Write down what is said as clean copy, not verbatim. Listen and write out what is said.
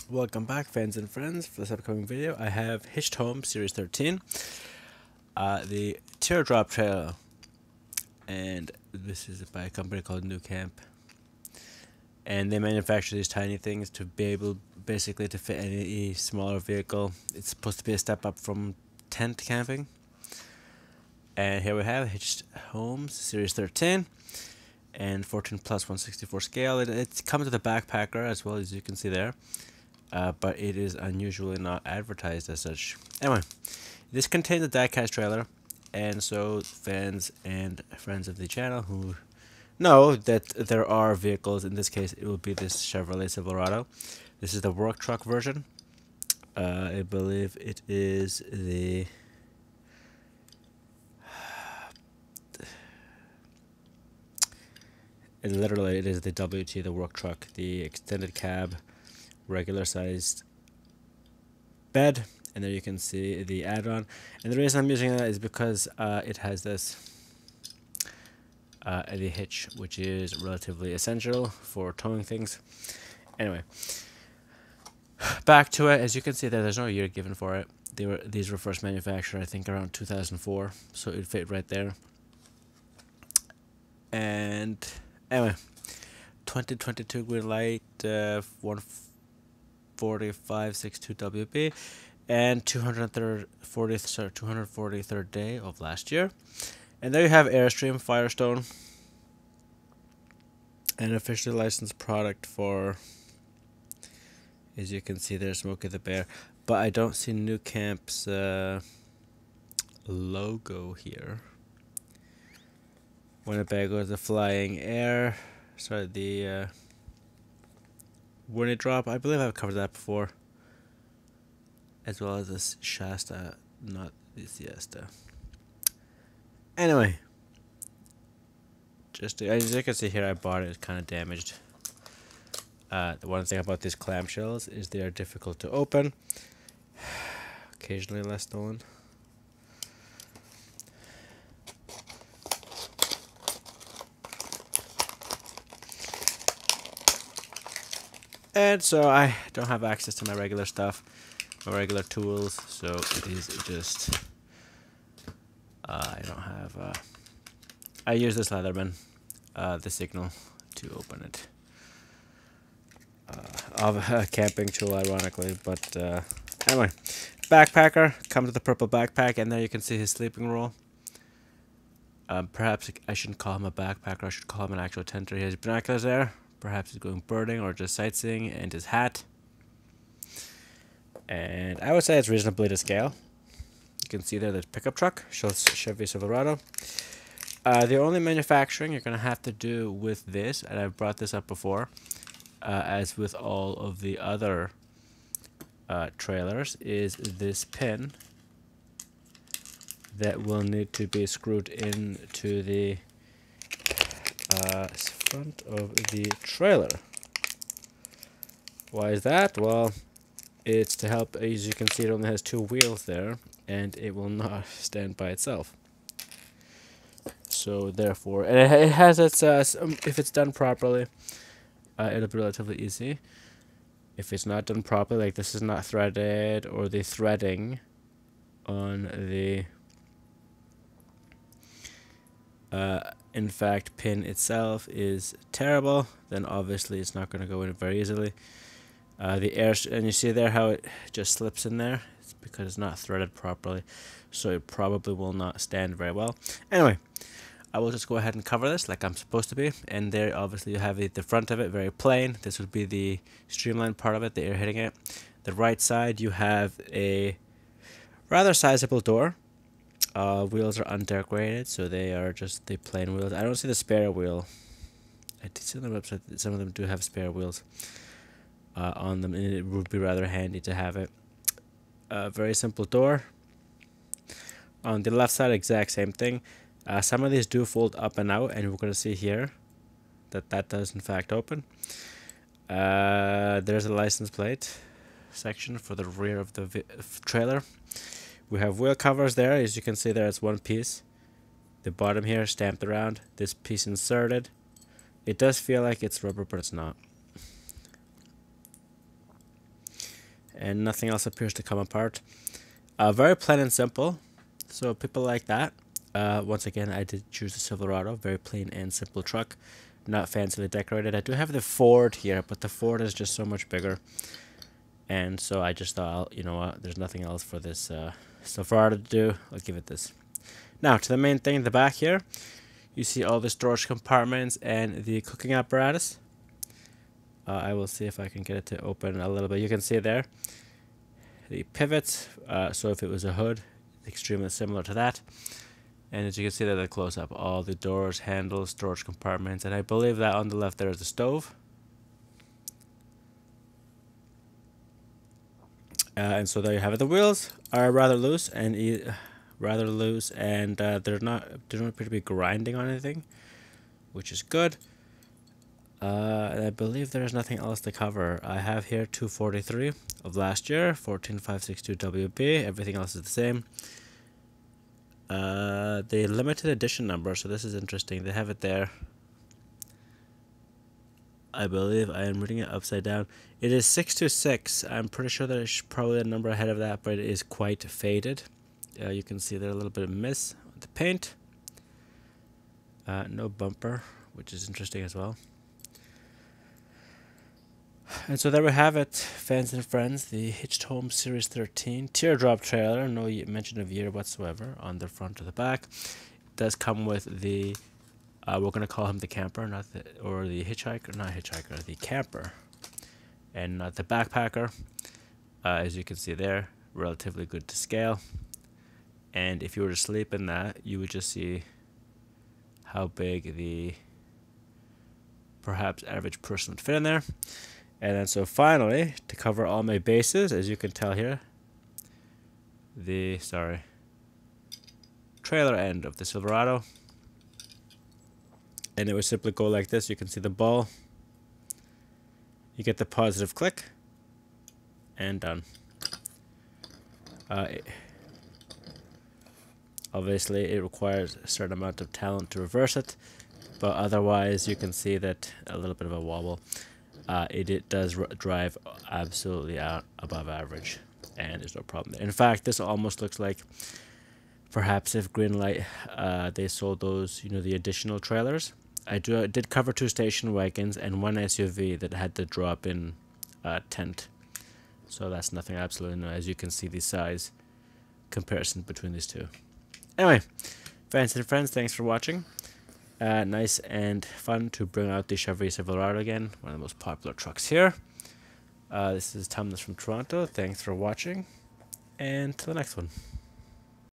Welcome back, fans and friends. For this upcoming video, I have Hitched Home Series 13, the Teardrop trailer, and this is by a company called New Camp. And they manufacture these tiny things to be able, basically, to fit any smaller vehicle. It's supposed to be a step up from tent camping. And here we have Hitched Homes Series 13, and 14 plus 164 scale. It comes with a backpacker as well, as you can see there. But it is unusually not advertised as such. Anyway, this contains a diecast trailer, and so fans and friends of the channel who know that there are vehicles, in this case it will be this Chevrolet Silverado. This is the work truck version. I believe it is the it is the WT, the work truck, the extended cab, regular sized bed, and there you can see the add-on. And the reason I'm using that is because it has this the hitch, which is relatively essential for towing things. Anyway, back to it. As you can see there's no year given for it. These were first manufactured, I think, around 2004, so it fit right there. And anyway, 2022 Greenlight 14562 WB, and 243rd day of last year. And there you have Airstream Firestone, an officially licensed product for, as you can see there's Smokey the Bear, but I don't see New Camp's logo here. Winnebago is the Flying Air, sorry, the Winnie Drop. I believe I've covered that before, as well as this Shasta, not the Siesta. Anyway, just as you can see here, I bought it, it's kind of damaged. The one thing about these clamshells is they are difficult to open, occasionally less stolen. And so I don't have access to my regular stuff, my regular tools, so it is just, I don't have, I use this Leatherman, the signal, to open it. Of a camping tool, ironically, but anyway, backpacker comes with a purple backpack, and there you can see his sleeping roll. Perhaps I shouldn't call him a backpacker, I should call him an actual tenter. He has binoculars there. Perhaps he's going birding or just sightseeing, and his hat. And I would say it's reasonably to scale. You can see there the pickup truck shows Chevy Silverado. The only manufacturing you're going to have to do with this, and I've brought this up before, as with all of the other trailers, is this pin that will need to be screwed into the front of the trailer. Why is that? Well, it's to help. As you can see, it only has two wheels there, and it will not stand by itself. So therefore, and it has its if it's done properly, it'll be relatively easy. If it's not done properly, like this is not threaded, or the threading on the in fact pin itself is terrible, then obviously it's not going to go in very easily. The air, and you see there how it just slips in there. It's because it's not threaded properly, so it probably will not stand very well. Anyway, I will just go ahead and cover this like I'm supposed to be. And there obviously you have the front of it very plain. This would be the streamlined part of it, the air hitting it. The right side you have a rather sizable door. Wheels are undecorated, so they are just the plain wheels. I don't see the spare wheel. I did see on the website that some of them do have spare wheels on them, and it would be rather handy to have it. Very simple door. On the left side, exact same thing. Some of these do fold up and out, and we're going to see here that that does in fact open. There's a license plate section for the rear of the trailer. We have wheel covers there. As you can see there, it's one piece. The bottom here stamped around. This piece inserted. It does feel like it's rubber, but it's not. and nothing else appears to come apart. Very plain and simple, so people like that. Once again, I did choose the Silverado, very plain and simple truck, not fancily decorated. I do have the Ford here, but the Ford is just so much bigger, and so I just thought, you know what, there's nothing else for this Silverado to do. I'll give it this. Now to the main thing, the back here, you see all the storage compartments and the cooking apparatus. I will see if I can get it to open a little bit. You can see there the pivots, so if it was a hood, extremely similar to that. And as you can see there, the close-up, all the doors, handles, storage compartments, and I believe that on the left there is the stove. And so there you have it. The wheels are rather loose, and they don't appear to be grinding on anything, which is good. And I believe there is nothing else to cover. I have here 243 of last year, 14562 WB. Everything else is the same. The limited edition number, so this is interesting. They have it there. I believe I am reading it upside down. It is 626. I'm pretty sure there's probably a number ahead of that, but it is quite faded. You can see there a little bit of miss on the paint. No bumper, which is interesting as well. And so there we have it, fans and friends, the Hitched Home Series 13 teardrop trailer. No mention of year whatsoever on the front or the back. It does come with the, we're going to call him the camper, or the hitchhiker, the camper, and not the backpacker. As you can see there, relatively good to scale. And if you were to sleep in that, you would just see how big the perhaps average person would fit in there. And then so finally, to cover all my bases, as you can tell here, the trailer end of the Silverado. And it would simply go like this. You can see the ball. You get the positive click, and done. Obviously, it requires a certain amount of talent to reverse it, but otherwise, you can see that a little bit of a wobble. It does drive absolutely out above average, and there's no problem there. In fact, this almost looks like perhaps if Greenlight they sold those, the additional trailers. I did cover 2 station wagons and 1 SUV that had the drop-in tent, so that's nothing absolutely new. As you can see, the size comparison between these two. Anyway, fans and friends, thanks for watching. Nice and fun to bring out the Chevy Silverado again, one of the most popular trucks here. This is Thomas from Toronto. Thanks for watching, and till the next one.